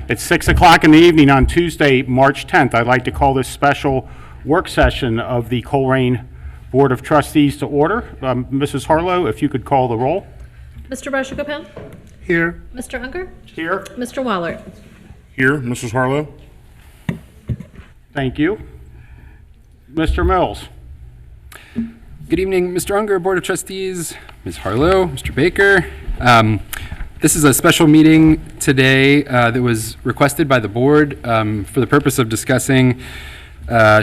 It's 6 o'clock in the evening on Tuesday, March 10th. I'd like to call this special work session of the Colerain Board of Trustees to order. Mrs. Harlow, if you could call the roll. Mr. Barshakopan? Here. Mr. Unger? Here. Mr. Waller? Here, Mrs. Harlow. Thank you. Mr. Mills. Good evening, Mr. Unger, Board of Trustees, Ms. Harlow, Mr. Baker. This is a special meeting today that was requested by the board for the purpose of discussing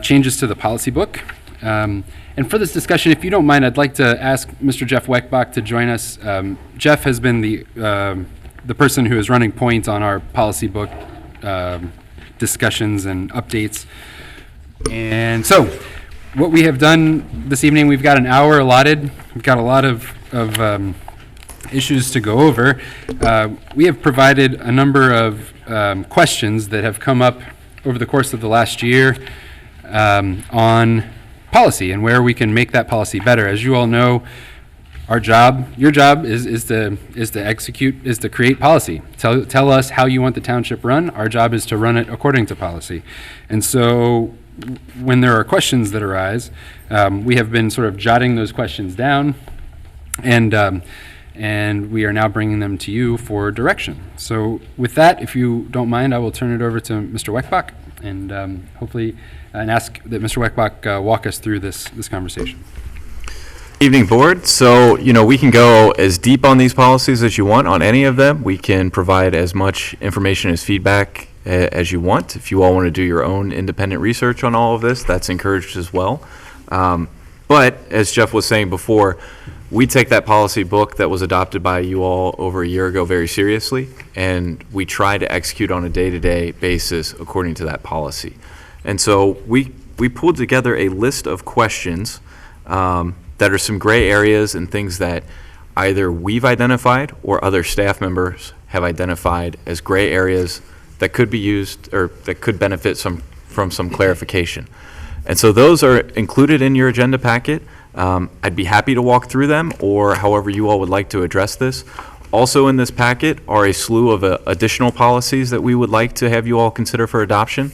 changes to the policy book. And for this discussion, if you don't mind, I'd like to ask Mr. Jeff Weckbach to join us. Jeff has been the person who is running point on our policy book discussions and updates. And so what we have done this evening, we've got an hour allotted. We've got a lot of issues to go over. We have provided a number of questions that have come up over the course of the last year on policy and where we can make that policy better. As you all know, our job, your job is to create policy. Tell us how you want the township run. Our job is to run it according to policy. And so when there are questions that arise, we have been sort of jotting those questions down, and we are now bringing them to you for direction. So with that, if you don't mind, I will turn it over to Mr. Weckbach and hopefully ask that Mr. Weckbach walk us through this conversation. Evening, board. So, we can go as deep on these policies as you want on any of them. We can provide as much information as feedback as you want. If you all want to do your own independent research on all of this, that's encouraged as well. But as Jeff was saying before, we take that policy book that was adopted by you all over a year ago very seriously, and we try to execute on a day-to-day basis according to that policy. And so we pulled together a list of questions that are some gray areas and things that either we've identified or other staff members have identified as gray areas that could be used or that could benefit from some clarification. And so those are included in your agenda packet. I'd be happy to walk through them or however you all would like to address this. Also in this packet are a slew of additional policies that we would like to have you all consider for adoption.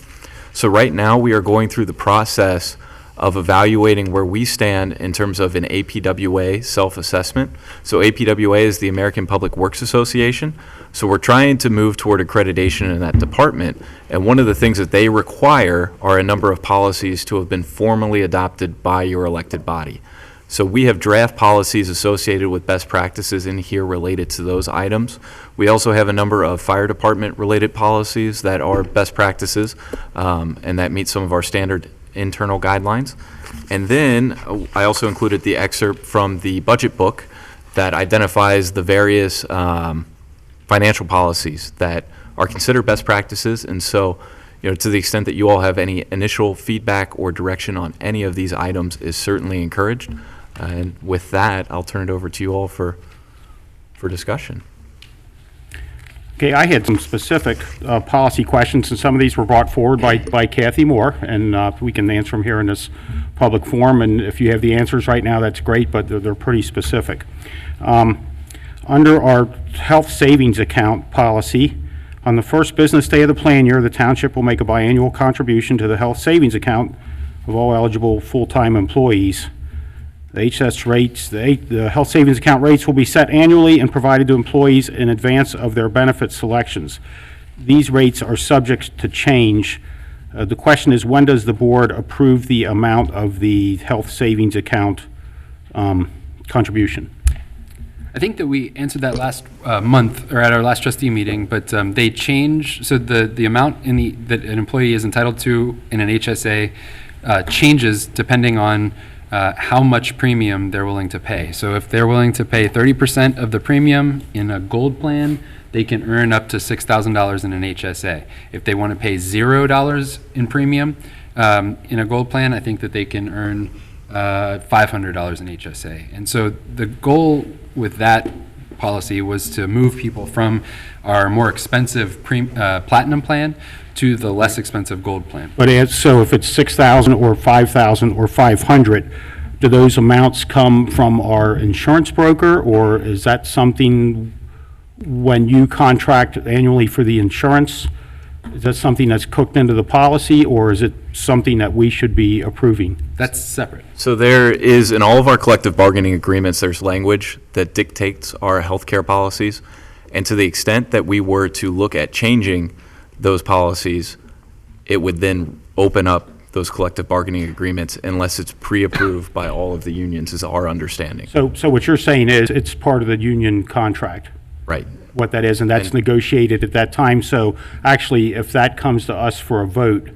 So right now we are going through the process of evaluating where we stand in terms of an APWA self-assessment. So APWA is the American Public Works Association. So we're trying to move toward accreditation in that department. And one of the things that they require are a number of policies to have been formally adopted by your elected body. So we have draft policies associated with best practices in here related to those items. We also have a number of fire department related policies that are best practices and that meet some of our standard internal guidelines. And then I also included the excerpt from the budget book that identifies the various financial policies that are considered best practices. And so, to the extent that you all have any initial feedback or direction on any of these items is certainly encouraged. And with that, I'll turn it over to you all for discussion. Okay, I had some specific policy questions, and some of these were brought forward by Kathy Moore, and we can answer them here in this public forum. And if you have the answers right now, that's great, but they're pretty specific. Under our health savings account policy, on the first business day of the plan year, the township will make a biannual contribution to the health savings account of all eligible full-time employees. The HS rates, the health savings account rates will be set annually and provided to employees in advance of their benefit selections. These rates are subject to change. The question is, when does the board approve the amount of the health savings account contribution? I think that we answered that last month or at our last trustee meeting, but they change. So the amount that an employee is entitled to in an HSA changes depending on how much premium they're willing to pay. So if they're willing to pay 30% of the premium in a gold plan, they can earn up to $6,000 in an HSA. If they want to pay $0 in premium in a gold plan, I think that they can earn $500 in HSA. And so the goal with that policy was to move people from our more expensive platinum plan to the less expensive gold plan. But so if it's 6,000 or 5,000 or 500, do those amounts come from our insurance broker, or is that something when you contract annually for the insurance Is that something that's cooked into the policy, or is it something that we should be approving? That's separate. So there is, in all of our collective bargaining agreements, there's language that dictates our healthcare policies. And to the extent that we were to look at changing those policies, it would then open up those collective bargaining agreements unless it's pre-approved by all of the unions, is our understanding. So what you're saying is it's part of the union contract, Right. what that is, and that's And- negotiated at that time. So actually, if that comes to us for a vote,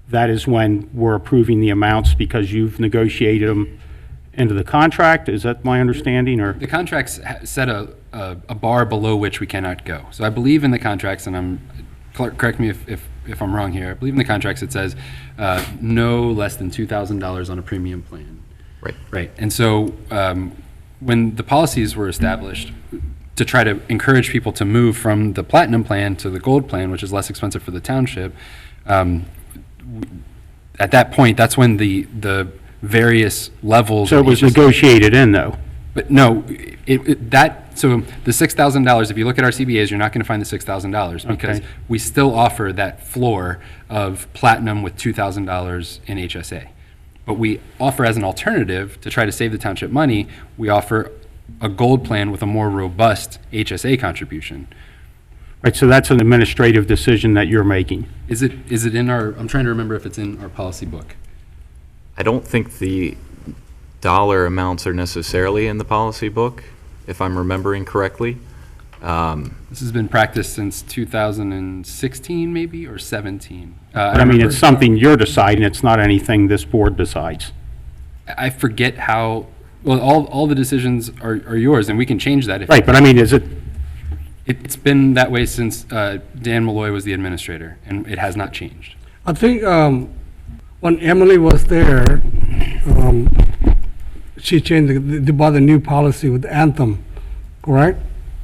that is when we're approving the amounts because you've negotiated them into the contract? Is that my understanding, or? The contracts set a bar below which we cannot go. So I believe in the contracts, and correct me if I'm wrong here, I believe in the contracts it says no less than $2,000 on a premium plan. Right. Right. And so when the policies were established to try to encourage people to move from the platinum plan to the gold plan, which is less expensive for the township, at that point, that's when the various levels. So it of was HSA negotiated in, though? But no, so the $6,000, if you look at our CBAs, you're not going to find the $6,000 because Okay. we still offer that floor of platinum with $2,000 in HSA. But we offer as an alternative to try to save the township money, we offer a gold plan with a more robust HSA contribution. Right, so that's an administrative decision that you're making. Is it in our, I'm trying to remember if it's in our policy book. I don't think the dollar amounts are necessarily in the policy book, if I'm remembering correctly. This has been practiced since 2016 maybe, or 17. But I mean, it's something you're deciding, it's not anything this board decides. I forget how, well, all the decisions are yours, and we can change that. Right, but I mean, is it, It's been that way since Dan Malloy was the administrator, and it has not changed. I think when Emily was there, she changed, they bought a new policy with Anthem, correct?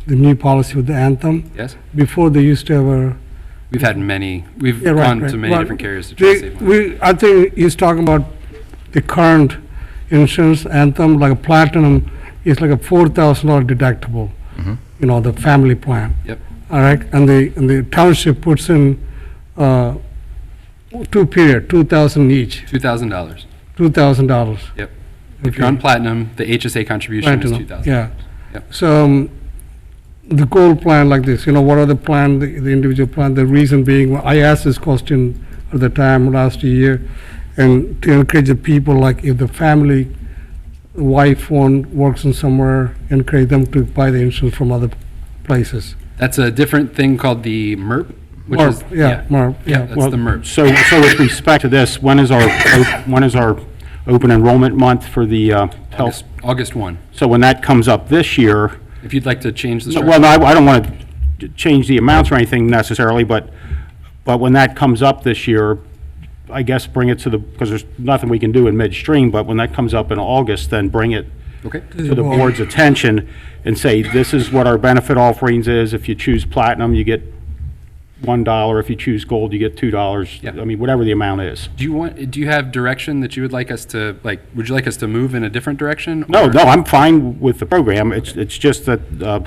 The new policy with the Anthem. Yes? Before they used to have a. We've had many, we've Yeah, right, gone right. to many Well, different carriers to try to save money. I think he's talking about the current insurance Anthem, like a platinum, is like a $4,000 deductible. You know, the family plan. Yep. All right, and the township puts in two period, 2,000 each, $2,000. $2,000. Yep. If you're on platinum, the HSA contribution is Platinum, $2,000. yeah. Yep. So, the gold plan like this, what are the plan, the individual plan, the reason being, I asked this question at the time last year, and to encourage the people, like if the family, wife works in somewhere, encourage them to buy the insurance from other places. That's a different thing called the MERP, which MERP, is. yeah, MERP, Yeah, yeah. that's the MERP. so with respect to this, when is our open enrollment month for the health? August 1. So when that comes up this year, If you'd like to change the structure. well, no, I don't want to change the amounts or anything necessarily, but when that comes up this year, I guess bring it to because there's nothing we can do in midstream, but when that comes up in August, then bring it Okay. to the board's attention and say, this is what our benefit offerings is. If you choose platinum, you get $1. If you choose gold, you get $2. Yep. I mean, whatever the amount is. Do you have direction that you would like us to, would you like us to move in a different direction? No, or- no, I'm fine with the program. It's just that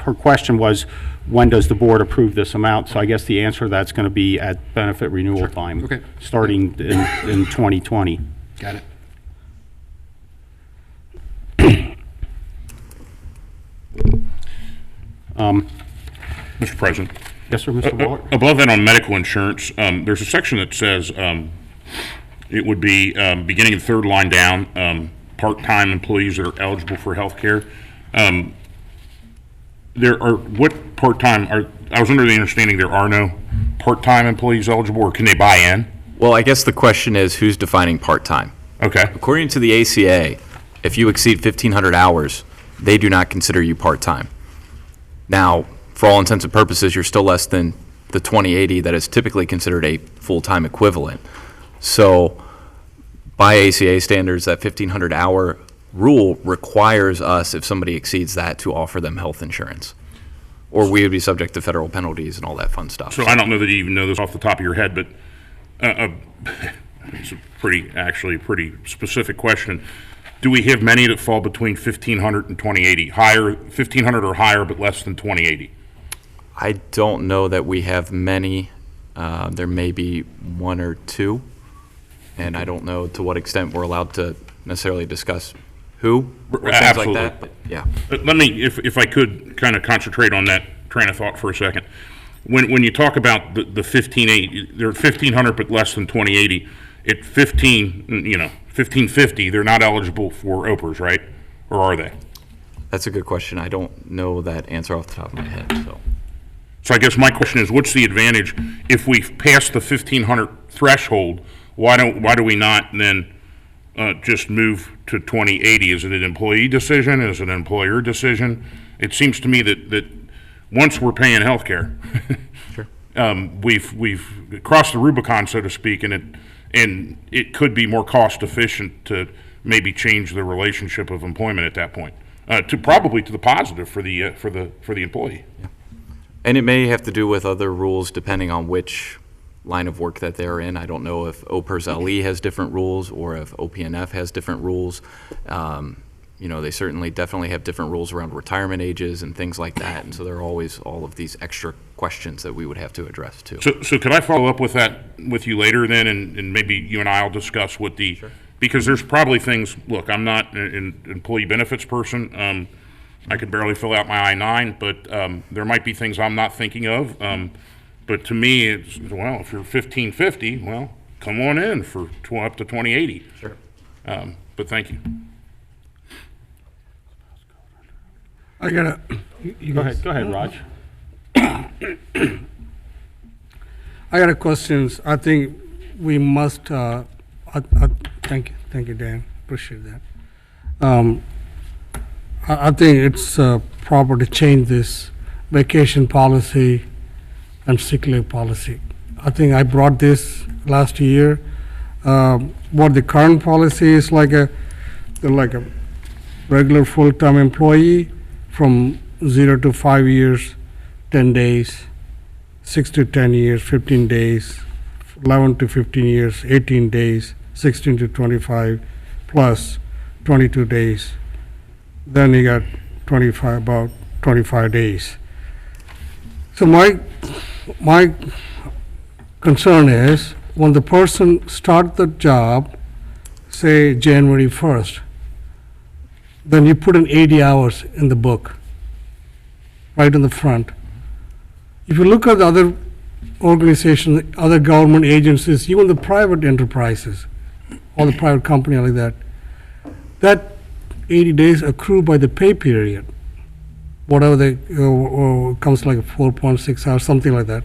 her question was, when does the board approve this amount? So I guess the answer to that's going to be at benefit renewal time. Okay. Starting in 2020. Got it. Mr. President. Yes, sir, Mr. Waller? Above that on medical insurance, there's a section that says it would be, beginning of the third line down, part-time employees that are eligible for health care. There are, what part-time, I was under the understanding there are no part-time employees eligible, or can they buy in? Well, I guess the question is, who's defining part-time? Okay, According to the ACA, if you exceed 1,500 hours, they do not consider you part-time. Now, for all intents and purposes, you're still less than the 2080 that is typically considered a full-time equivalent. So, by ACA standards, that 1,500-hour rule requires us, if somebody exceeds that, to offer them health insurance. Or we would be subject to federal penalties and all that fun stuff. so I don't know that you even know this off the top of your head, but it's a pretty specific question. Do we have many that fall between 1,500 and 2080? Higher, 1,500 or higher, but less than 2080? I don't know that we have many There may be one or two, and I don't know to what extent we're allowed to necessarily discuss who or things like Absolutely. that. But yeah, Let me, if I could, kind of concentrate on that train of thought for a second. When you talk about the 1580, they're 1,500 but less than 2080, at 1550, they're not eligible for OPERS, right? Or are they? that's a good question. I don't know that answer off the top of my head, so. So I guess my question is, what's the advantage if we pass the 1,500 threshold? Why do we not then just move to 2080? Is it an employee decision? Is it an employer decision? It seems to me that once we're paying healthcare, Sure. we've crossed the Rubicon, so to speak, and it could be more cost efficient to maybe change the relationship of employment at that point, probably to the positive for the employee. And it may have to do with other rules depending on which line of work that they're in. I don't know if OPERS LE has different rules or if OPNF has different rules. They certainly definitely have different rules around retirement ages and things like that. And so there are always all of these extra questions that we would have to address too. So could I follow up with that with you later then, and maybe you and I will discuss what because there's probably things, look, I'm not an employee benefits person. I could barely fill out my I-9, but there might be things I'm not thinking of. But to me, it's, well, if you're 1550, well, come on in for up to 2080. Sure. But thank you. I gotta, Go ahead, Raj. I got a questions. I think we must, thank you, Dan, appreciate that. I think it's proper to change this vacation policy and sick leave policy. I think I brought this last year. What the current policy is they're like a regular full-time employee from 0 to 5 years, 10 days, 6 to 10 years, 15 days, 11 to 15 years, 18 days, 16 to 25, plus 22 days. Then you got about 25 days. So my concern is when the person start the job, say January 1st, then you put in 80 hours in the book, right in the front. If you look at the other organizations, other government agencies, even the private enterprises, or the private company like that 80 days accrue by the pay period. Whatever they, comes like 4.6 hours, something like that,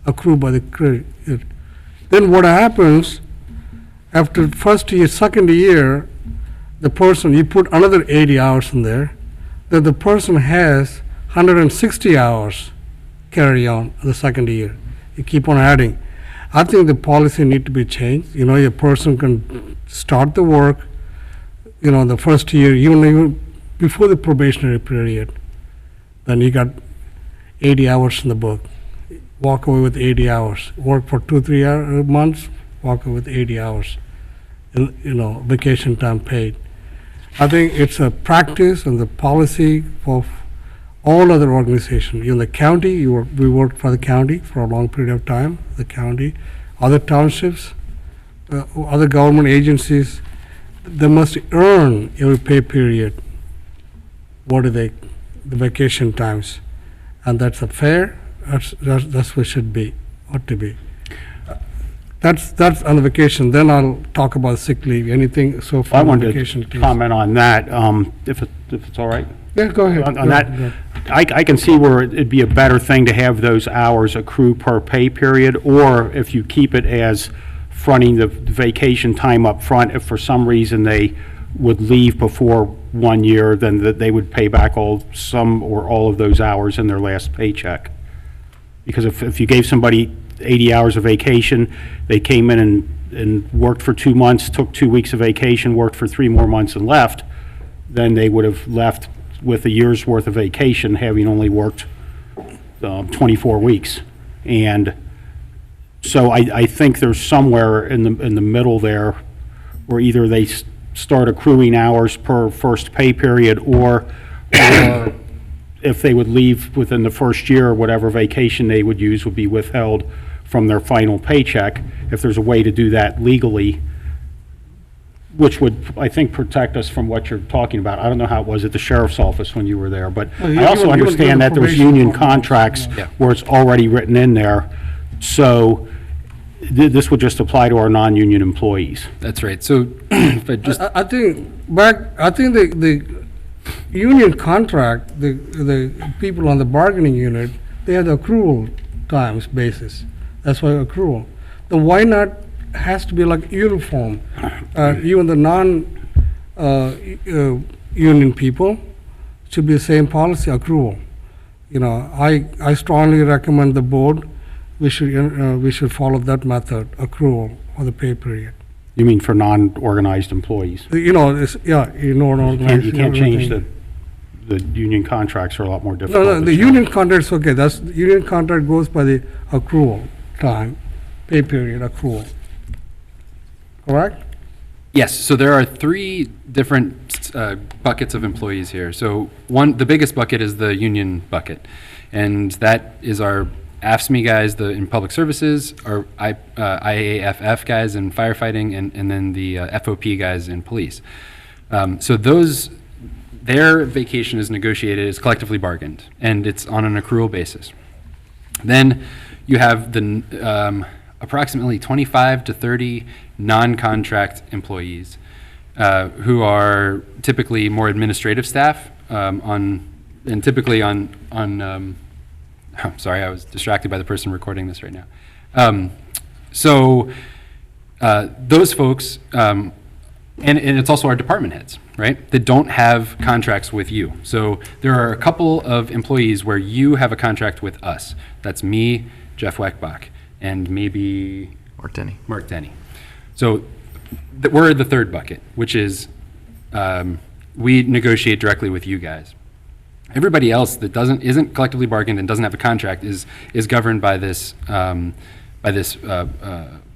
accrue by the credit. Then what happens, after first year, second year, the person, you put another 80 hours in there, then the person has 160 hours carry on the second year. You keep on adding. I think the policy need to be changed. A person can start the work, the first year, even before the probationary period. Then you got 80 hours in the book. Walk away with 80 hours. Work for 2-3 months, walk away with 80 hours. Vacation time paid. I think it's a practice and the policy of all other organizations. In the county, we worked for the county for a long period of time, the county, other townships, other government agencies, they must earn every pay period. What are the vacation times? And that's a fair, that's what it should be, ought to be. That's on the vacation. Then I'll talk about sick leave, anything so I far on wanted vacation. to comment on that, if it's all right. Yeah, go ahead. On Go that, ahead. I can see where it'd be a better thing to have those hours accrue per pay period, or if you keep it as fronting the vacation time up front, if for some reason they would leave before 1 year, then that they would pay back some or all of those hours in their last paycheck. Because if you gave somebody 80 hours of vacation, they came in and worked for 2 months, took 2 weeks of vacation, worked for 3 more months and left, then they would have left with a year's worth of vacation, having only worked 24 weeks. And so I think there's somewhere in the middle there where either they start accruing hours per first pay period, or if they would leave within the first year, whatever vacation they would use would be withheld from their final paycheck. If there's a way to do that legally, which would, I think, protect us from what you're talking about. I don't know how it was at the sheriff's office when you were there, but Well, I also you would understand give that there's probation union for- contracts Yeah. where it's already written in there. So this would just apply to our non-union employees. That's right. So if I just, I think the union contract, the people on the bargaining unit, they have the accrual times basis. That's why accrual. The why not has to be like uniform. Even the union people should be the same policy accrual. You know, I strongly recommend the board, we should follow that method, accrual for the pay period. You mean for non-organized employees? You know, it's, yeah, you know, You can't change the union contracts are a lot more No, difficult. no, to the change. union contract's okay, that's, the union contract goes by the accrual time, pay period accrual. Correct? yes, so there are three different buckets of employees here. So one, the biggest bucket is the union bucket. And that is our AFSCME guys in public services, our IAFF guys in firefighting, and then the FOP guys in police. So their vacation is negotiated, is collectively bargained, and it's on an accrual basis. Then you have the approximately 25 to 30 non-contract employees who are typically more administrative staff typically on I'm sorry, I was distracted by the person recording this right now. Those folks, and it's also our department heads, right, that don't have contracts with you. So there are a couple of employees where you have a contract with us. That's me, Jeff Weckbach, and maybe Or Denny. Mark Denny. So we're the third bucket, which is we negotiate directly with you guys. Everybody else that isn't collectively bargained and doesn't have a contract is governed by this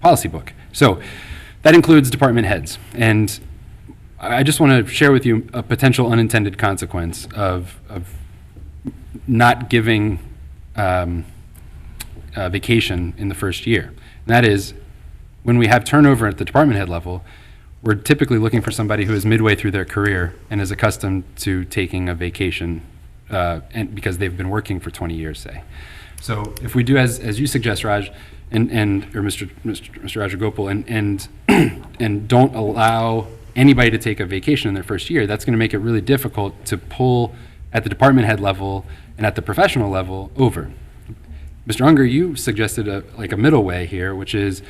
policy book. So that includes department heads. And I just want to share with you a potential unintended consequence of not giving vacation in the first year. And that is, when we have turnover at the department head level, we're typically looking for somebody who is midway through their career and is accustomed to taking a vacation, and because they've been working for 20 years, say. So if we do as you suggest, Raj, or Mr. Rajagopal, and don't allow anybody to take a vacation in their first year, that's going to make it really difficult to pull at the department head level and at the professional level over. Mr. Unger, you suggested a middle way here, which is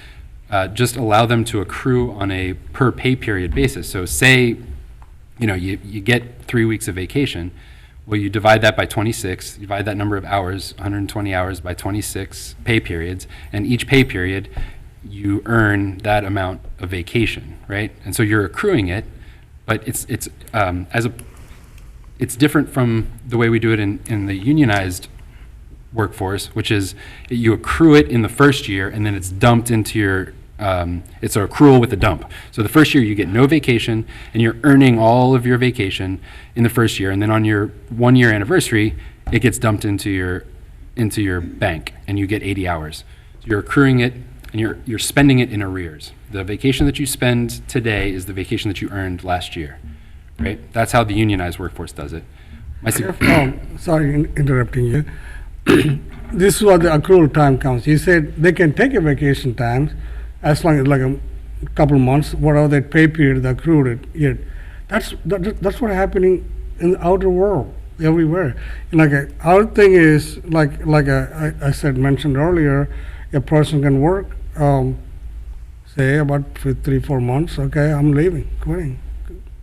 just allow them to accrue on a per pay period basis. So say, you get 3 weeks of vacation. Well, you divide that by 26, divide that number of hours, 120 hours, by 26 pay periods, and each pay period, you earn that amount of vacation, right? And so you're accruing it, but it's different from the way we do it in the unionized workforce, which is you accrue it in the first year, and then it's dumped into your it's an accrual with a dump. So the first year you get no vacation, and you're earning all of your vacation in the first year, and then on your 1 year anniversary, it gets dumped into your bank, and you get 80 hours. So you're accruing it, and you're spending it in arrears. The vacation that you spend today is the vacation that you earned last year, right? That's how the unionized workforce does it. Sorry, interrupting you. This is what the accrual time counts. You said they can take a vacation time as long as like a couple of months, whatever that pay period they accrued it. Yet that's what's happening in the outer world everywhere. And our thing is I said mentioned earlier, a person can work say about 3-4 months. Okay, I'm leaving, quitting.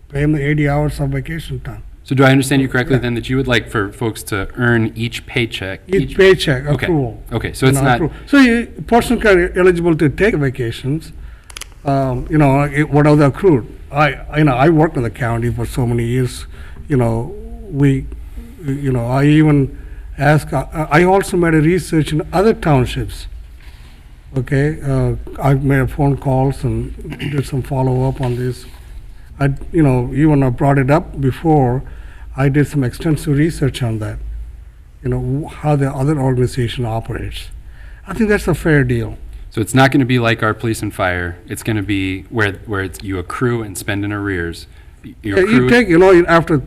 Pay them the 80 hours of vacation time. So do I understand you correctly then that you would like for folks to earn each paycheck? Each paycheck Okay. accrual. Okay, so it's not, accrual. So a person can eligible to take vacations, whatever they accrued. I worked in the county for so many years. I even asked. I also made a research in other townships. Okay, I made phone calls and did some follow up on this. Even I brought it up before. I did some extensive research on that. how the other organization operates. I think that's a fair deal. So it's not going to be like our police and fire. It's going to be where you accrue and spend in arrears. You You accrue- take, after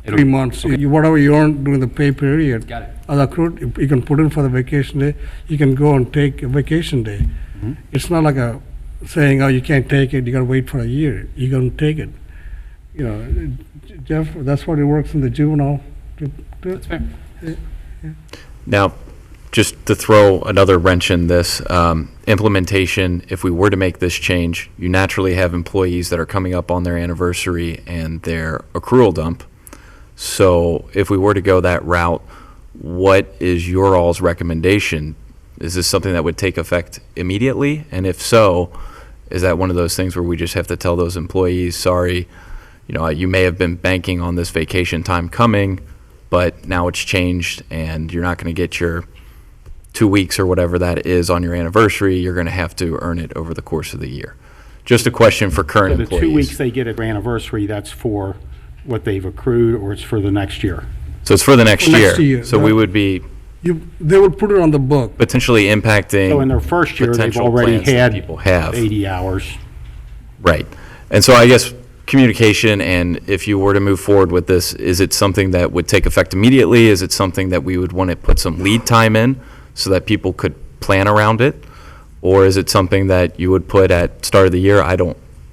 it'll- 3 months, whatever you earn during the pay period. Got it. As accrued, you can put in for the vacation day, you can go and take a vacation day. Mm-hmm. It's not like saying, oh, you can't take it, you gotta wait for a year, you can take it. Jeff, that's what it works in the juvenile. That's fair. Now, just to throw another wrench in this, implementation, if we were to make this change, you naturally have employees that are coming up on their anniversary and their accrual dump. So if we were to go that route, what is your all's recommendation? Is this something that would take effect immediately? And if so, is that one of those things where we just have to tell those employees, sorry, you may have been banking on this vacation time coming, but now it's changed and you're not going to get your 2 weeks or whatever that is on your anniversary. You're going to have to earn it over the course of the year. Just a question for So current the employees. 2 weeks they get at their anniversary, that's for what they've accrued, or it's for the next year? So it's for the next For next year. year, So we would be They will put it on the book. potentially impacting. So in their first year, they've potential already plans that had people have. 80 hours. Right. And so I guess communication, and if you were to move forward with this, is it something that would take effect immediately? Is it something that we would want to put some lead time in so that people could plan around it? Or is it something that you would put at start of the year?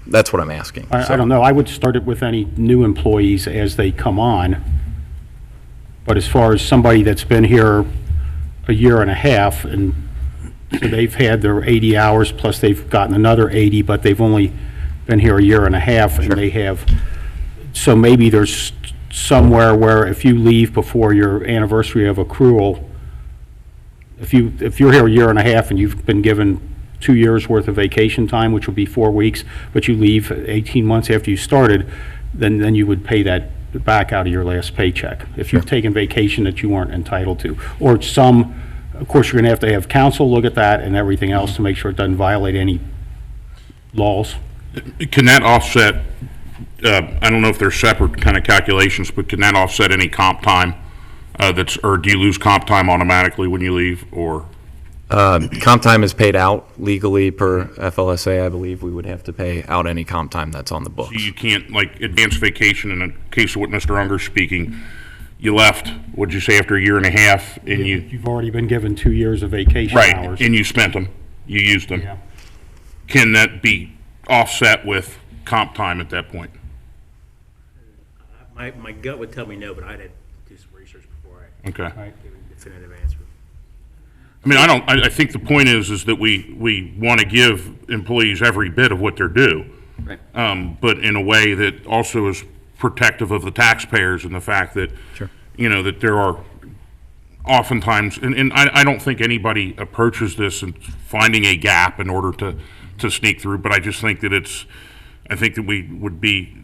That's what I'm asking. I don't know, I would start it with any new employees as they come on. But as far as somebody that's been here a year and a half, and so they've had their 80 hours, plus they've gotten another 80, but they've only been here a year and a half, and they have, so maybe there's somewhere where if you leave before your anniversary of accrual, if you're here a year and a half and you've been given 2 years' worth of vacation time, which would be 4 weeks, but you leave 18 months after you started, then you would pay that back out of your last paycheck, if you've taken vacation that you weren't entitled to. Or of course, you're going to have counsel look at that and everything else to make sure it doesn't violate any laws. Can that offset, I don't know if they're separate kind of calculations, but can that offset any comp time or do you lose comp time automatically when you leave, or? Comp time is paid out legally per FLSA, I believe. We would have to pay out any comp time that's on the books. You can't, like, advance vacation, in a case of what Mr. Unger's speaking, you left, what'd you say, after a year and a half, and You've already been given 2 years of vacation right, hours. and you spent them, you used them. Yeah. Can that be offset with comp time at that point? My gut would tell me no, but I'd have to do some research before I Okay. give a definitive answer. I mean, I think the point is that we want to give employees every bit of what they're due. Right. But in a way that also is protective of the taxpayers, and the fact that, that there are oftentimes, and I don't think anybody approaches this and finding a gap in order to sneak through, but I just think that I think that we would be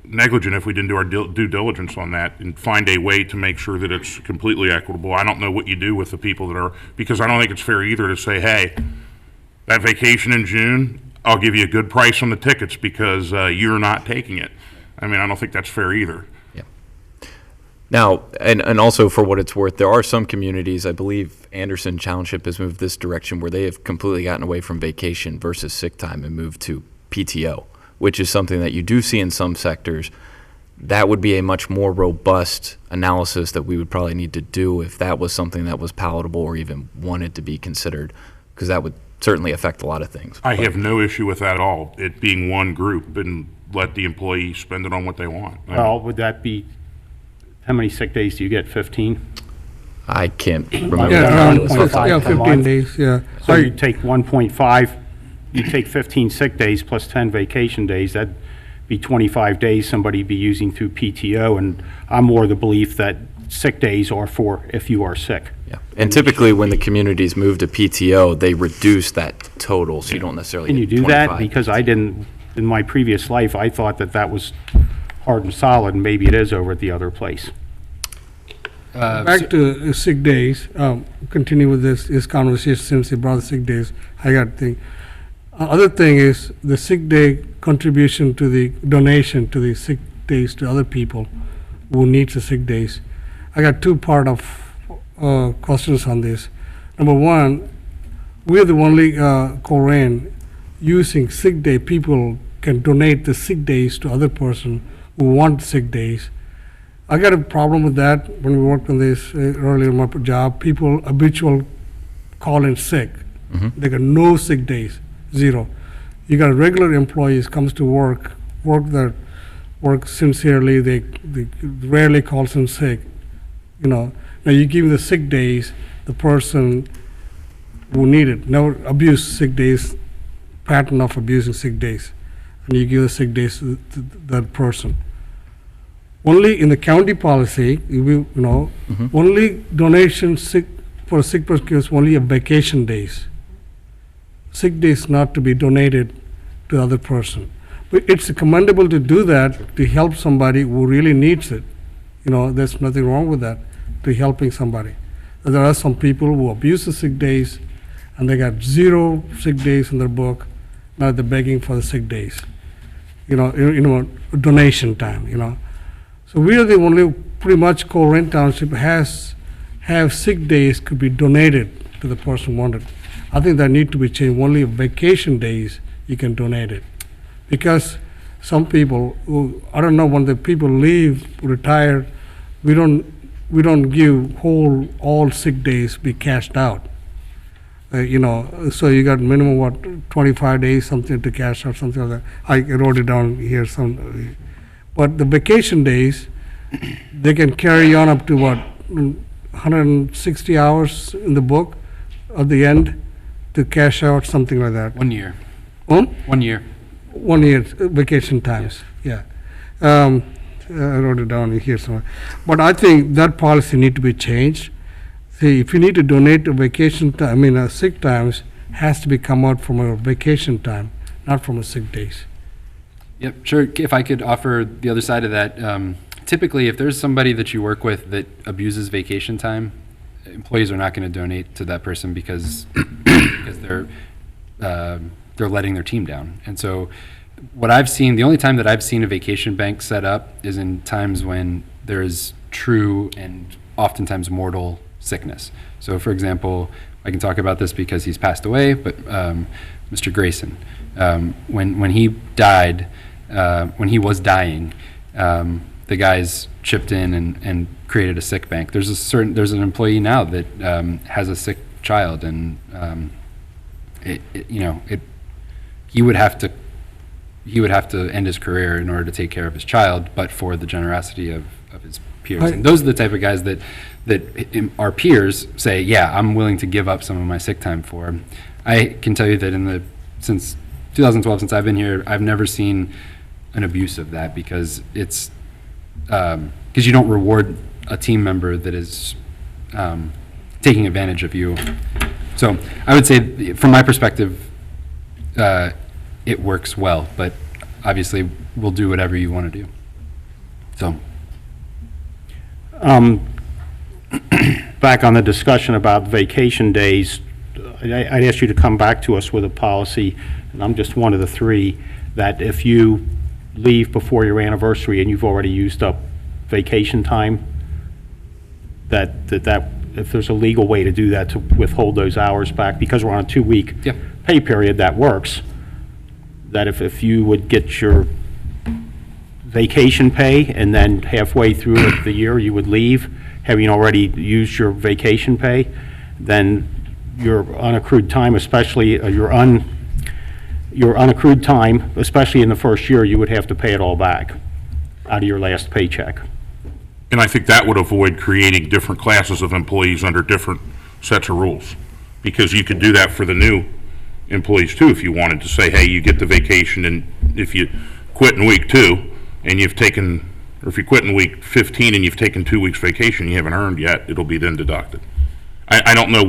negligent if we didn't do our due diligence on that and find a way to make sure that it's completely equitable. I don't know what you do with the people that are, because I don't think it's fair either to say, hey, that vacation in June, I'll give you a good price on the tickets because you're not taking it. I mean, I don't think that's fair either. Yeah. Now, and also for what it's worth, there are some communities, I believe Anderson Township has moved this direction, where they have completely gotten away from vacation versus sick time and moved to PTO, which is something that you do see in some sectors. That would be a much more robust analysis that we would probably need to do if that was something that was palatable or even wanted to be considered, because that would certainly affect a lot of things. I have no issue with that at all, it being one group, and let the employee spend it on what they want. Well, would that be, how many sick days do you get, 15? I can't remember. Yeah, that around, calculus. 15 days, yeah. So you take 1.5, you take 15 sick days plus 10 vacation days, that'd be 25 days somebody'd be using through PTO, and I'm more the belief that sick days are for if you are sick. Yeah. And typically, when the communities move to PTO, they reduce that total, so you don't necessarily Can you get do that? 25. Because I didn't, in my previous life, I thought that was hard and solid, and maybe it is over at the other place. Back to sick days, continue with this conversation since you brought the sick days. I got to think. Other thing is the sick day contribution to the donation to the sick days to other people who need the sick days. I got two part of questions on this. Number one, we're the only Colerain using sick day. People can donate the sick days to other person who want sick days. I got a problem with that when we worked on this earlier in my job. People habitual call in sick. They got no sick days, zero. You got regular employees comes to work work sincerely. They rarely calls in sick. Now you give the sick days, the person who need it. Never abuse sick days, pattern of abusing sick days, and you give the sick days to that person. Only in the county policy, only donation for a sick person is only a vacation days. Sick days not to be donated to the other person. But it's commendable to do that to help somebody who really needs it. There's nothing wrong with that, to helping somebody. There are some people who abuse the sick days, and they got 0 sick days in their book. Now they're begging for the sick days. Donation time. So we are the only, pretty much Colerain Township have sick days could be donated to the person wanted. I think that need to be changed. Only vacation days you can donate it. Because some people who, I don't know, when the people leave, retire, we don't give all sick days be cashed out. So you got minimum 25 days something to cash out, something like that. I wrote it down here. But the vacation days, they can carry on up to 160 hours in the book at the end to cash out, something like that. 1 year. 1 year. 1 year vacation times. Yeah. I wrote it down here somewhere. But I think that policy need to be changed. See, if you need to donate a vacation time, sick times, has to be come out from a vacation time, not from a sick days. Yep, sure. If I could offer the other side of that, typically, if there's somebody that you work with that abuses vacation time, employees are not going to donate to that person because they're letting their team down. And so, what I've seen, the only time that I've seen a vacation bank set up is in times when there is true and oftentimes mortal sickness. So, for example, I can talk about this because he's passed away, but Mr. Grayson, when he died. When he was dying, the guys chipped in and created a sick bank. There's an employee now that has a sick child, and he would have to end his career in order to take care of his child, but for the generosity of his peers. And those are the type of guys that our peers say, yeah, I'm willing to give up some of my sick time for. I can tell you that since 2012, since I've been here, I've never seen an abuse of that, because it's because you don't reward a team member that is taking advantage of you. So I would say, from my perspective, it works well, but obviously we'll do whatever you want to do. So. Back on the discussion about vacation days, I'd ask you to come back to us with a policy, and I'm just one of the three, that if you leave before your anniversary and you've already used up vacation time, that if there's a legal way to do that, to withhold those hours back, because we're on a 2-week Yep. pay period, that works, that if you would get your vacation pay and then halfway through the year you would leave, having already used your vacation pay, then your unaccrued time, especially your unaccrued time, especially in the first year, you would have to pay it all back out of your last paycheck. And I think that would avoid creating different classes of employees under different sets of rules. Because you could do that for the new employees too, if you wanted to say, hey, you get the vacation, and if you quit in week 2 and you've taken, or if you quit in week 15 and you've taken 2 weeks vacation you haven't earned yet, it'll be then deducted. I don't know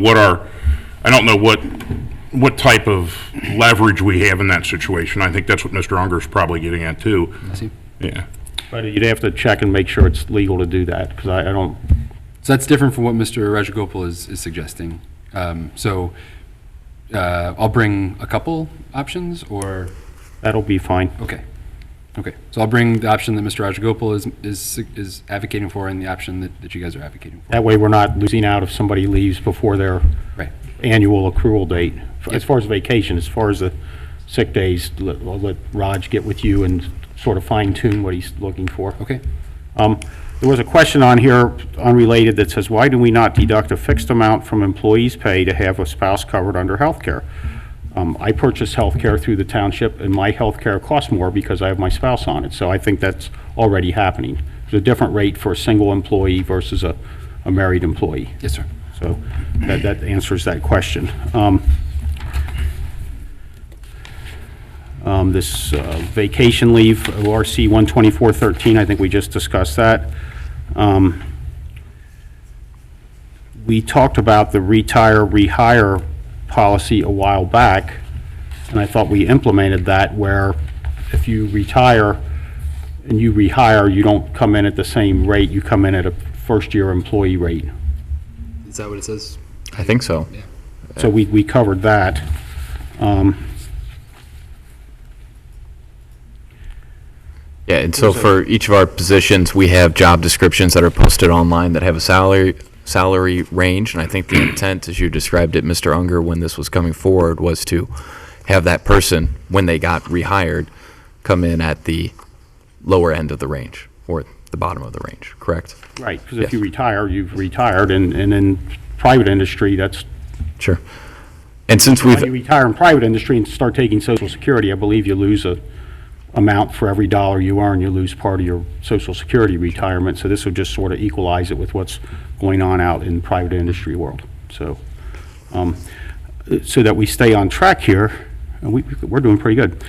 what type of leverage we have in that situation. I think that's what Mr. Unger's probably getting at too. I see. Yeah. But you'd have to check and make sure it's legal to do that, because I don't, So that's different from what Mr. Rajagopal is suggesting. So I'll bring a couple options, or, that'll be fine. okay. Okay, so I'll bring the option that Mr. Rajagopal is advocating for and the option that you guys are advocating for. That way, we're not losing out if somebody leaves before their Right. annual accrual date. As far as vacation, as far as the sick days, I'll let Raj get with you and sort of fine tune what he's looking for. Okay. There was a question on here, unrelated, that says, why do we not deduct a fixed amount from employees' pay to have a spouse covered under health care? I purchase health care through the township, and my health care costs more because I have my spouse on it. So I think that's already happening. There's a different rate for a single employee versus a married employee. Yes, sir. So that answers that question. This vacation leave, ORC 12413, I think we just discussed that. We talked about the retire, rehire policy a while back, and I thought we implemented that where if you retire and you rehire, you don't come in at the same rate, you come in at a first-year employee rate. Is that what it says? I think so. Yeah. So we covered that. Yeah, and so for each of our positions, we have job descriptions that are posted online that have a salary range, and I think the intent, as you described it, Mr. Unger, when this was coming forward, was to have that person, when they got rehired, come in at the lower end of the range, or the bottom of the range, correct? Right, because if Yes. you retire, you've retired, and in private industry, that's, Sure. And since when you we've, retire in private industry and start taking Social Security, I believe you lose a amount for every dollar you earn, you lose part of your Social Security retirement, so this would just sort of equalize it with what's going on out in private industry world. So, so that we stay on track here, and we're doing pretty good.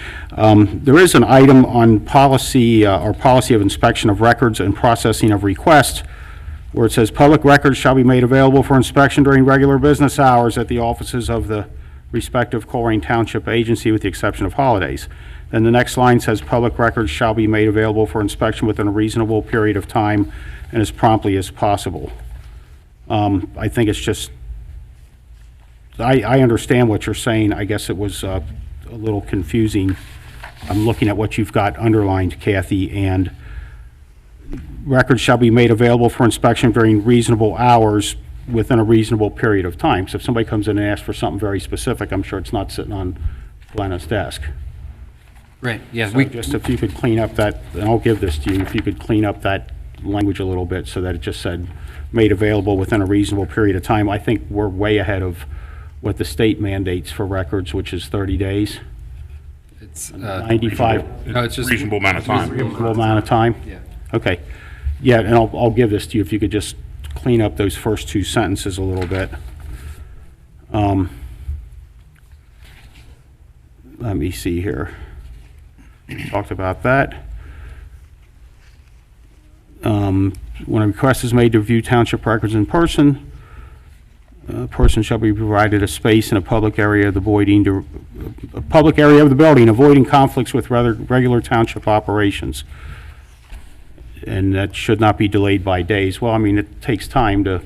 There is an item on policy, our policy of inspection of records and processing of requests, where it says, public records shall be made available for inspection during regular business hours at the offices of the respective Colerain Township agency, with the exception of holidays. Then the next line says, public records shall be made available for inspection within a reasonable period of time and as promptly as possible. I think it's just, I understand what you're saying. I guess it was a little confusing. I'm looking at what you've got underlined, Kathy, and records shall be made available for inspection during reasonable hours within a reasonable period of time. So if somebody comes in and asks for something very specific, I'm sure it's not sitting on Glenna's desk. Right, yeah. So just if you could clean up that, and I'll give this to you, if you could clean up that language a little bit so that it just said, made available within a reasonable period of time. I think we're way ahead of what the state mandates for records, which is 30 days, It's 95, No, it's just- Reasonable amount of time. reasonable amount of time? Yeah. Okay. Yeah, and I'll give this to you if you could just clean up those first two sentences a little bit. Let me see here. Talked about that. When a request is made to view township records in person, a person shall be provided a space in a public area of the building, avoiding conflicts with regular township operations. And that should not be delayed by days. Well, I mean, it takes time to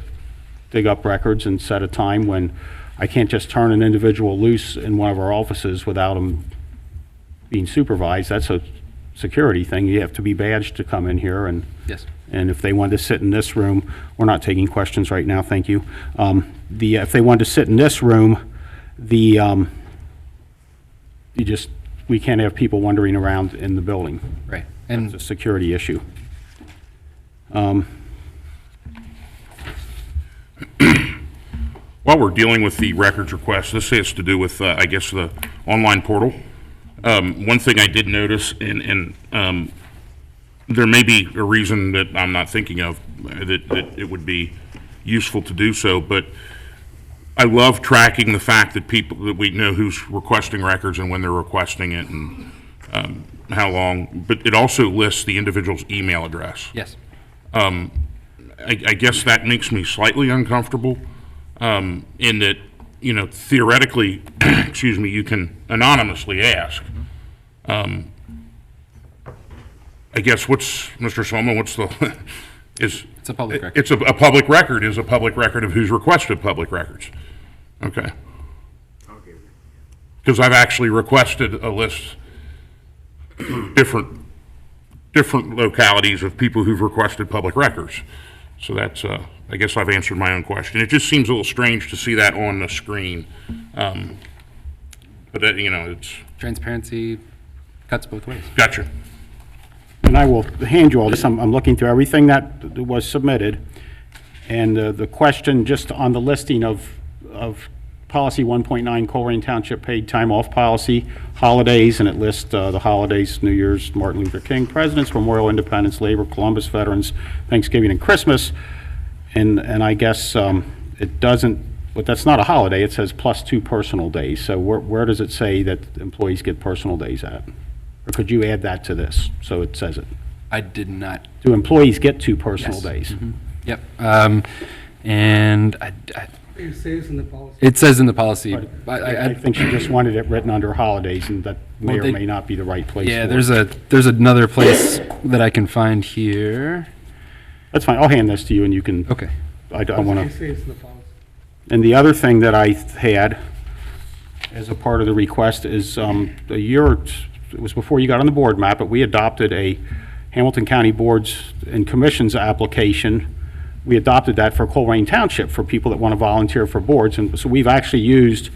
dig up records and set a time when I can't just turn an individual loose in one of our offices without them being supervised. That's a security thing. You have to be badged to come in here, and Yes. if they wanted to sit in this room, we're not taking questions right now, thank you. If they wanted to sit in this room, we can't have people wandering around in the building. Right. It's a security issue. While we're dealing with the records request, this has to do with, I guess, the online portal. One thing I did notice, and there may be a reason that I'm not thinking of, that it would be useful to do so, but I love tracking the fact that that we know who's requesting records and when they're requesting it and how long, but it also lists the individual's email address. Yes. I guess that makes me slightly uncomfortable, in that, theoretically, excuse me, you can anonymously ask. I guess Mr. Solomon, what's the, It's a public record. It's a public record is a public record of who's requested public records. Okay. Because I've actually requested a list of different different localities of people who've requested public records. So that's, I guess I've answered my own question. It just seems a little strange to see that on the screen. But, you know, it's, Transparency cuts both ways. gotcha. And I will hand you all this. I'm looking through everything that was submitted. And the question just on the listing of policy 1.9, Colerain Township paid time off policy, holidays, and it lists the holidays, New Year's, Martin Luther King, President's, Memorial, Independence, Labor, Columbus, Veterans, Thanksgiving, and Christmas. And I guess it doesn't, but that's not a holiday. It says plus 2 personal days. So where does it say that employees get personal days at? Or could you add that to this, so it says it? I did not. Do employees get 2 personal Yes. days? Yep. And It says in the policy. it says in the policy. I think she just wanted it written under holidays, and that may Well, or they- may not be the right place Yeah, for it. there's another place that I can find here. That's fine, I'll hand this to you, and you can, Okay. I want It to, says in the policy. and the other thing that I had as a part of the request is, it was before you got on the board, Matt, but we adopted a Hamilton County Boards and Commissions application. We adopted that for Colerain Township for people that want to volunteer for boards, and so we've actually used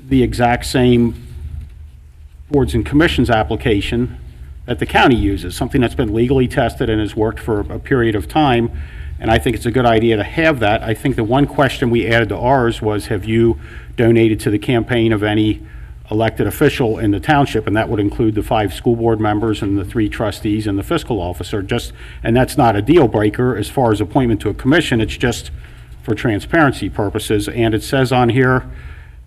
the exact same Boards and Commissions application that the county uses, something that's been legally tested and has worked for a period of time, and I think it's a good idea to have that. I think the one question we added to ours was, have you donated to the campaign of any elected official in the township? And that would include the 5 school board members and the 3 trustees and the fiscal officer, and that's not a deal breaker as far as appointment to a commission, it's just for transparency purposes. And it says on here,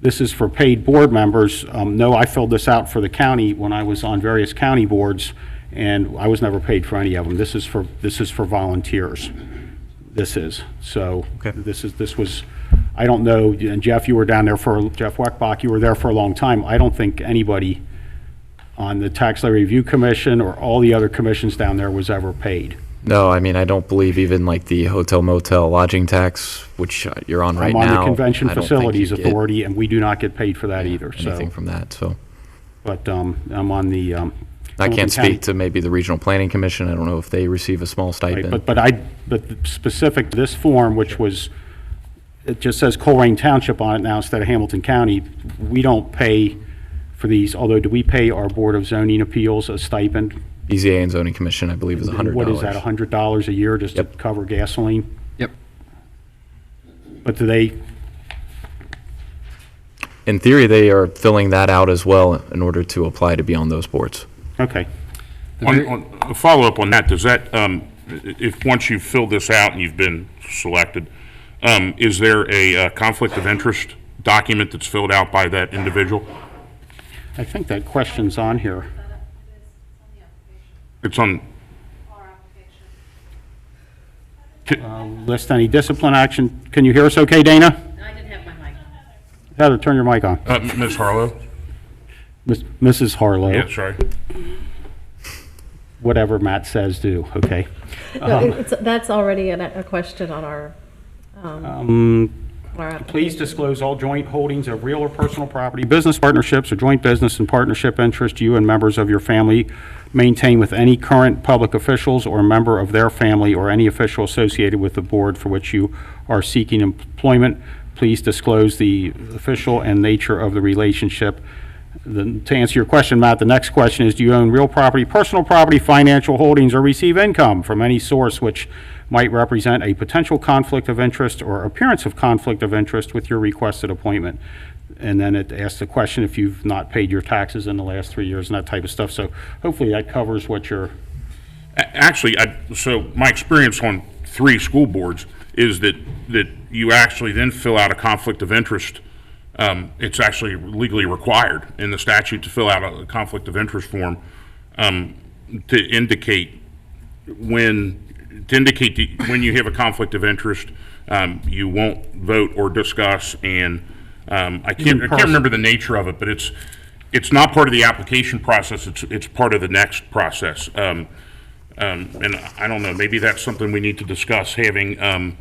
this is for paid board members. No, I filled this out for the county when I was on various county boards, and I was never paid for any of them. This is for volunteers. This is, so, this was, I don't know, and Jeff, you were down there Jeff Weckbach, you were there for a long time. I don't think anybody on the Tax Levy Review Commission or all the other commissions down there was ever paid. No, I mean, I don't believe even like the hotel motel lodging tax, which you're on right now. I'm on the Convention I don't think Facilities you get Authority, and we do not get paid for that either, so. anything from that, so. But I'm on the. I Hamilton can't County- speak to maybe the Regional Planning Commission. I don't know if they receive a small Right, stipend. but specific to this form, which was, it just says Colerain Township on it now instead of Hamilton County, we don't pay for these, although do we pay our Board of Zoning Appeals a stipend? BZA and Zoning Commission, I believe, is $100. What is that, $100 a year just to Yep. cover gasoline? Yep. But do they, In theory, they are filling that out as well in order to apply to be on those boards. okay. A follow-up on that, does that, if, once you've filled this out and you've been selected, is there a conflict of interest document that's filled out by that individual? I think that question's on here. It's on, List any discipline action. Can you hear us okay, Dana? I didn't have my mic on. Heather, turn your mic on. Ms. Harlow? Mrs. Harlow. Yeah, sorry. Whatever Matt says, do, okay? No, that's already a question on our application. Please disclose all joint holdings of real or personal property, business partnerships, or joint business and partnership interest you and members of your family maintain with any current public officials or member of their family or any official associated with the board for which you are seeking employment. Please disclose the official and nature of the relationship. To answer your question, Matt, the next question is, do you own real property, personal property, financial holdings, or receive income from any source which might represent a potential conflict of interest or appearance of conflict of interest with your requested appointment? And then it asks the question if you've not paid your taxes in the last 3 years and that type of stuff. So hopefully that covers what you're, Actually, so my experience on 3 school boards is that you actually then fill out a conflict of interest. It's actually legally required in the statute to fill out a conflict of interest form to indicate when you have a conflict of interest, you won't vote or discuss, and I can't remember the nature of it, but it's not part of the application process. It's part of the next process. And I don't know, maybe that's something we need to discuss, having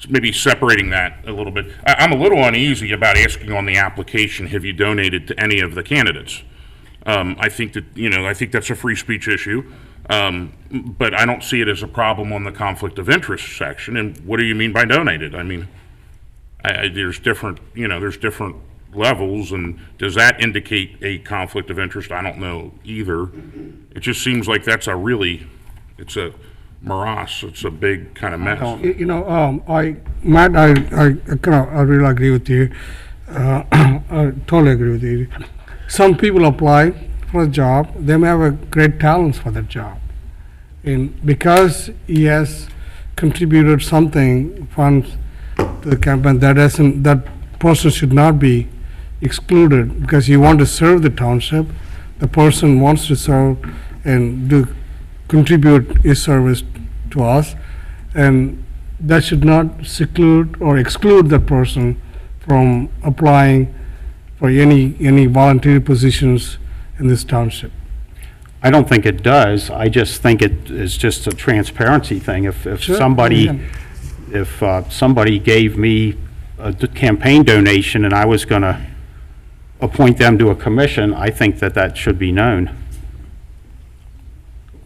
maybe separating that a little bit. I'm a little uneasy about asking on the application, have you donated to any of the candidates? I think that, I think that's a free speech issue. But I don't see it as a problem on the conflict of interest section. And what do you mean by donated? I mean, there's different, there's different levels, and does that indicate a conflict of interest? I don't know either. It just seems like it's a morass. It's a big kind of mess. Matt, I really agree with you. I totally agree with you. Some people apply for a job, they may have a great talents for that job. And because he has contributed something, funds to the campaign, that person should not be excluded, because you want to serve the township, the person wants to serve and contribute his service to us, and that should not seclude or exclude that person from applying for any volunteer positions in this township. I don't think it does. I just think it is just a transparency thing. If Sure, somebody, yeah. if somebody gave me a campaign donation and I was going to appoint them to a commission, I think that should be known.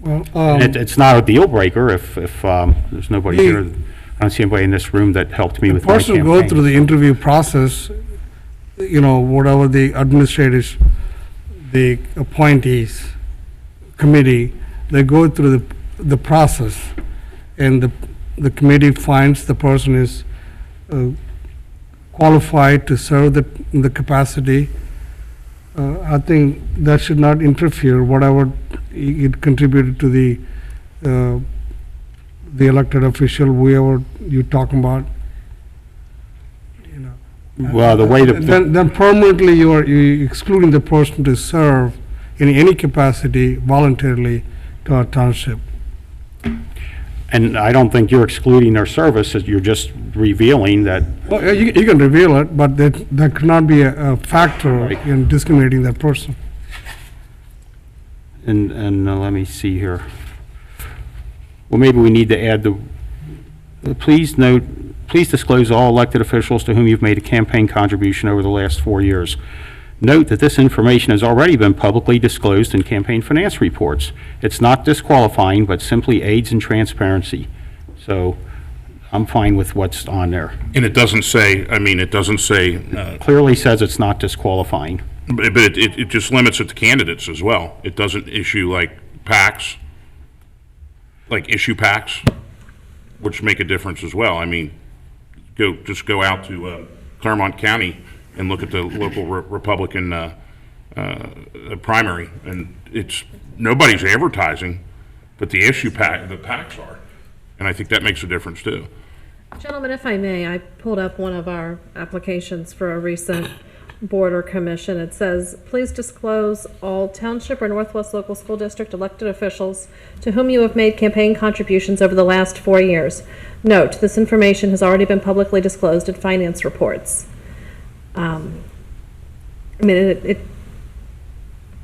Well, It's not a deal breaker if there's nobody The- here, I don't see anybody in this room that helped me the with my person campaign. go through the interview process, whatever the administrators, the appointees, committee, they go through the process, and the committee finds the person is qualified to serve in the capacity. I think that should not interfere, whatever it contributed to the elected official, whoever you're talking about. Well, the way that, Then permanently you're excluding the person to serve in any capacity voluntarily to our township. and I don't think you're excluding their services, you're just revealing that, Well, you can reveal it, but that could not be a factor Right. in discriminating that person. and let me see here. Well, maybe we need to add please disclose all elected officials to whom you've made a campaign contribution over the last 4 years. Note that this information has already been publicly disclosed in campaign finance reports. It's not disqualifying, but simply aids in transparency. So I'm fine with what's on there. And it doesn't say, Clearly says it's not disqualifying. but it just limits it to candidates as well. It doesn't issue like PACs, issue PACs, which make a difference as well. I mean, just go out to Claremont County and look at the local Republican primary, and nobody's advertising, but the PACs are. And I think that makes a difference too. Gentlemen, if I may, I pulled up one of our applications for a recent board or commission. It says, please disclose all township or Northwest Local School District elected officials to whom you have made campaign contributions over the last 4 years. Note, this information has already been publicly disclosed in finance reports.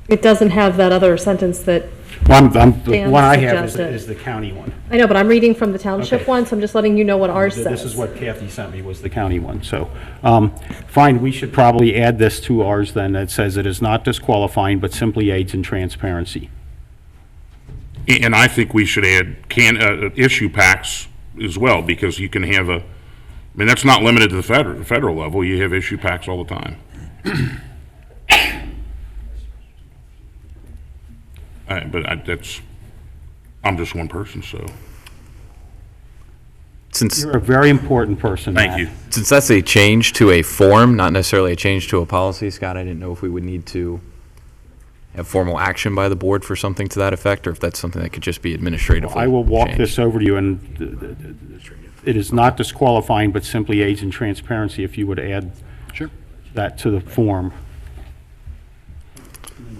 It doesn't have that other sentence that, Well, the Dan one I have suggested. is the county one. I know, but I'm reading from the township Okay. one, so I'm just letting you know what ours says. This is what Kathy sent me, was the county one, so, fine, we should probably add this to ours then, that says it is not disqualifying, but simply aids in transparency. And I think we should add issue PACs as well, because you can have that's not limited to the federal level. You have issue PACs all the time. I'm just one person, so, Since You're a very important person, thank Matt. you. Since that's a change to a form, not necessarily a change to a policy, Scott, I didn't know if we would need to have formal action by the board for something to that effect, or if that's something that could just be administratively I will walk changed. this over to you, and it is not disqualifying, but simply aids in transparency, if you would add Sure. that to the form.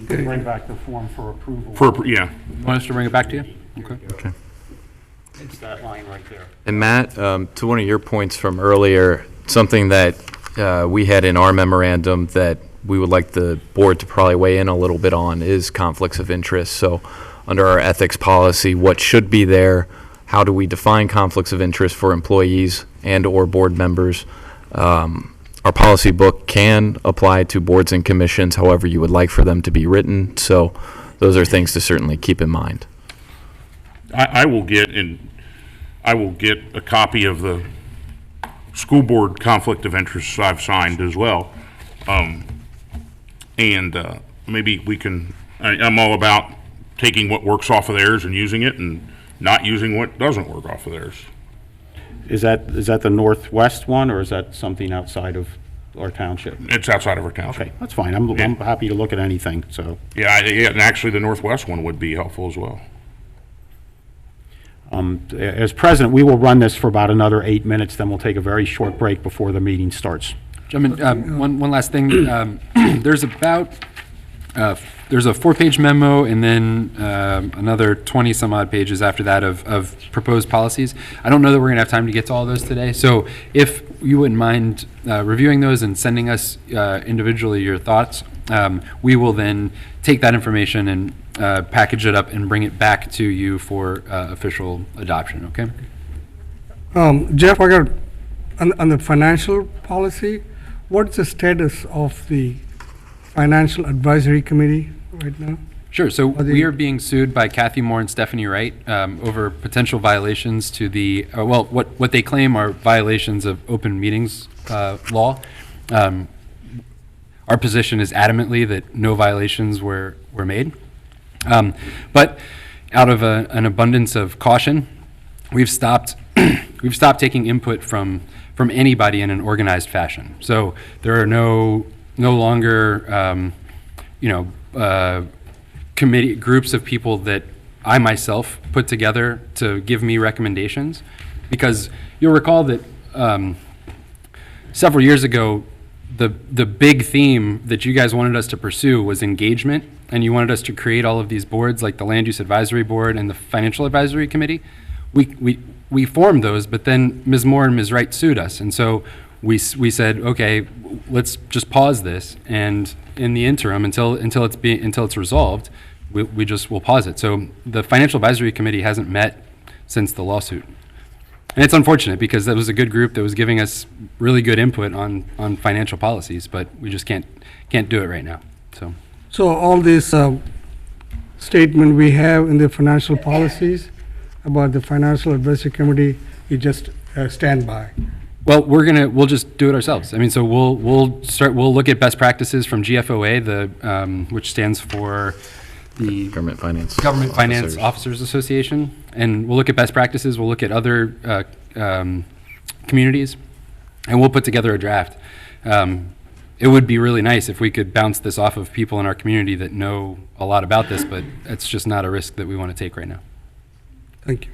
You can bring back the form for approval. Yeah. Want us to bring it back to you? Okay. It's that line right there. And Matt, to one of your points from earlier, something that we had in our memorandum that we would like the board to probably weigh in a little bit on is conflicts of interest. So under our ethics policy, what should be there? How do we define conflicts of interest for employees and/or board members? Our policy book can apply to boards and commissions however you would like for them to be written. So those are things to certainly keep in mind. I will get a copy of the school board conflict of interests I've signed as well. And maybe we can, I'm all about taking what works off of theirs and using it and not using what doesn't work off of theirs. Is that the Northwest one, or is that something outside of our township? It's outside of our township. Okay, that's fine. I'm happy to look at anything, so. Yeah, and actually the Northwest one would be helpful as well. As president, we will run this for about another 8 minutes, then we'll take a very short break before the meeting starts. Gentlemen, one last thing. There's about, there's a 4-page memo and then another 20 some odd pages after that of proposed policies. I don't know that we're going to have time to get to all those today. So if you wouldn't mind reviewing those and sending us individually your thoughts, we will then take that information and package it up and bring it back to you for official adoption, okay? Jeff, I got, on the financial policy, what's the status of the Financial Advisory Committee right now? Sure. So Are they- we are being sued by Kathy Moore and Stephanie Wright over potential violations to the, well, what they claim are violations of open meetings law. Our position is adamantly that no violations were made. But out of an abundance of caution, we've stopped taking input from anybody in an organized fashion. So there are no longer committee groups of people that I myself put together to give me recommendations, because you'll recall that several years ago the big theme that you guys wanted us to pursue was engagement, and you wanted us to create all of these boards like the Land Use Advisory Board and the Financial Advisory Committee. We formed those, but then Ms. Moore and Ms. Wright sued us, and so we said, okay, let's just pause this, and in the interim, until it's resolved, we'll pause it. So the Financial Advisory Committee hasn't met since the lawsuit. And it's unfortunate, because that was a good group that was giving us really good input on financial policies, but we just can't do it right now, so. So all this statement we have in the financial policies about the Financial Advisory Committee, you just stand by. Well, we'll just do it ourselves. I mean, so we'll look at best practices from GFOA, which stands for the Government Finance. Government Finance Officers Association, and we'll look at best practices, we'll look at other communities, and we'll put together a draft. It would be really nice if we could bounce this off of people in our community that know a lot about this, but it's just not a risk that we want to take right now. Thank you.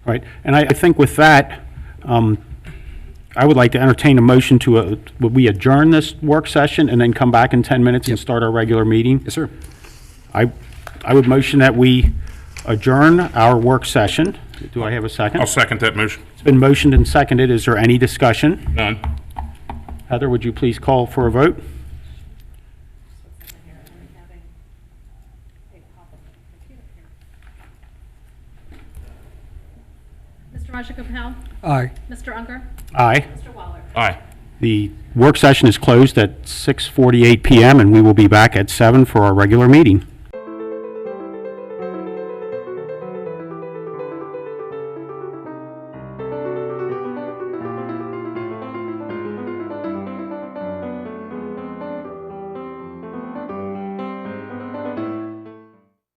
All right, and I think with that, I would like to entertain a motion to, would we adjourn this work session and then come back in 10 minutes and start our regular meeting? Yes, sir. I would motion that we adjourn our work session. Do I have a second? I'll second that motion. It's been motioned and seconded. Is there any discussion? None. Heather, would you please call for a vote? Mr. Rajagopal? Aye. Mr. Unger? Aye. Mr. Waller? Aye. The work session is closed at 6:48 PM, and we will be back at 7 for our regular meeting.